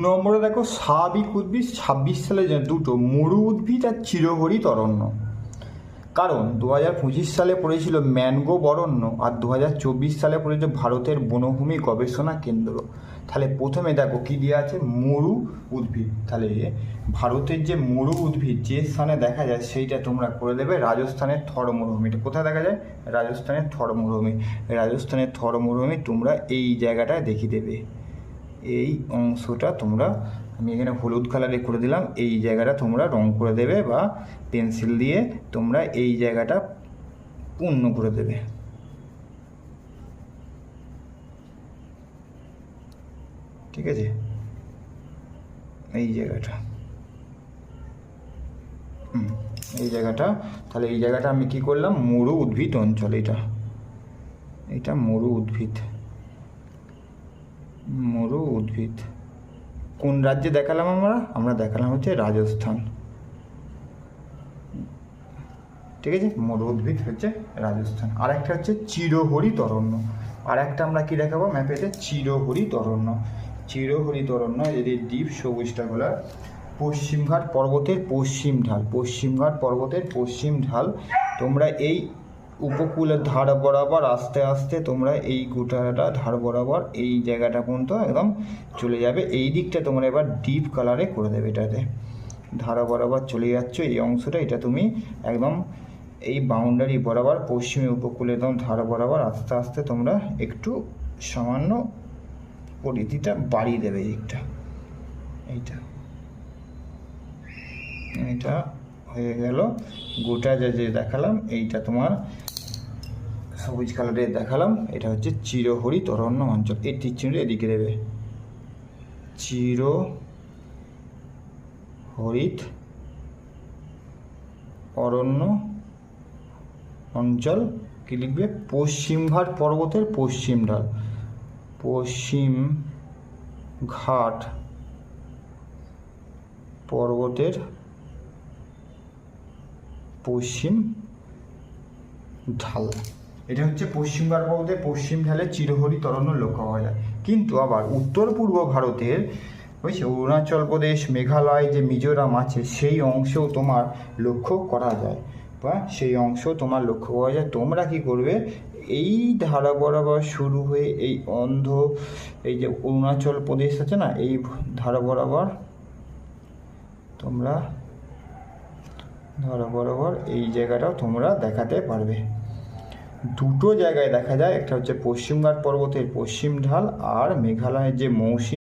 নম্বরে দেখো স্বাভাবিক উদ্ভিদ 26 সালে যে দুটো, মরু উদ্ভিদ আর চিরহরিত অরণ্য। কারণ 2025 সালে পড়েছিল ম্যানগ্রোভ অরণ্য আর 2024 সালে পড়েছিল ভারতের বনভূমি গবেষণা কেন্দ্র। তাহলে প্রথমে দেখো কী দেওয়া আছে, মরু উদ্ভিদ। তাহলে ভারতের যে মরু উদ্ভিদ যে স্থানে দেখা যায় সেইটা তোমরা করে দেবে রাজস্থানের থর মরুভূমি। এটা কোথায় দেখা যায়? রাজস্থানের থর মরুভূমি। রাজস্থানের থর মরুভূমি তোমরা এই জায়গাটায় দেখিয়ে দেবে। এই অংশটা তোমরা, আমি এখানে হলুদ কালারে করে দিলাম, এই জায়গাটা তোমরা রং করে দেবে বা পেন্সিল দিয়ে তোমরা এই জায়গাটা পূর্ণ করে দেবে। ঠিক আছে, এই জায়গাটা, এই জায়গাটা। তাহলে এই জায়গাটা আমি কি করলাম, মরু উদ্ভিদ অঞ্চল। এটা মরু উদ্ভিদ। মরু উদ্ভিদ কোন রাজ্যে দেখালাম? আমরা দেখালাম হচ্ছে রাজস্থান। ঠিক আছে, মরু উদ্ভিদ হচ্ছে রাজস্থান। আর একটা হচ্ছে চিরহরিত অরণ্য। আর একটা আমরা কি দেখাবো ম্যাপেতে, চিরহরিত অরণ্য। চিরহরিত অরণ্য যদি ডিপ সবুজটা বলা, পশ্চিমঘাট পর্বতের পশ্চিম ঢাল, পশ্চিমঘাট পর্বতের পশ্চিম ঢাল। তোমরা এই উপকূলের ধার বরাবর আস্তে আস্তে তোমরা এই গোটাটা ধার বরাবর এই জায়গাটা পর্যন্ত একদম চলে যাবে। এই দিকটা তোমরা এবার ডিপ কালারে করে দেবে। এটাতে ধারা বরাবর চলে যাচ্ছ এই অংশটা, এটা তুমি একদম এই বাউন্ডারি বরাবর পশ্চিমী উপকূলে একদম ধারা বরাবর আস্তে আস্তে তোমরা একটু সামান্য পরিধিটা বাড়িয়ে দেবে। এই দিকটা, এইটা হয়ে গেল গোটা যে দেখালাম। এইটা তোমার সবুজ কালারে দেখালাম, এটা হচ্ছে চিরহরিত অরণ্য অঞ্চল। এই তীরচিহ্নটা এদিকে দেবে, চিরহরিত অরণ্য অঞ্চল। কি লিখবে? পশ্চিমঘাট পর্বতের পশ্চিম ঢাল, পশ্চিমঘাট পর্বতের পশ্চিম ঢাল। এটা হচ্ছে পশ্চিমঘাট পর্বতের পশ্চিম ঢালে চিরহরিত অরণ্য লক্ষ্য করা যায়। কিন্তু আবার উত্তর পূর্ব ভারতের বুঝছে অরুণাচল প্রদেশ, মেঘালয় যে মিজোরাম আছে সেই অংশেও তোমার লক্ষ্য করা যায়, বা সেই অংশ তোমার লক্ষ্য করা যায়। তোমরা কি করবে, এই ধারা বরাবর শুরু হয়ে এই এই যে অরুণাচল প্রদেশ আছে না, এই ধারা বরাবর তোমরা ধারা বরাবর এই জায়গাটাও তোমরা দেখাতে পারবে। দুটো জায়গায় দেখা যায়, একটা হচ্ছে পশ্চিমঘাট পর্বতের পশ্চিম ঢাল আর মেঘালয়ের যে মৌসুমী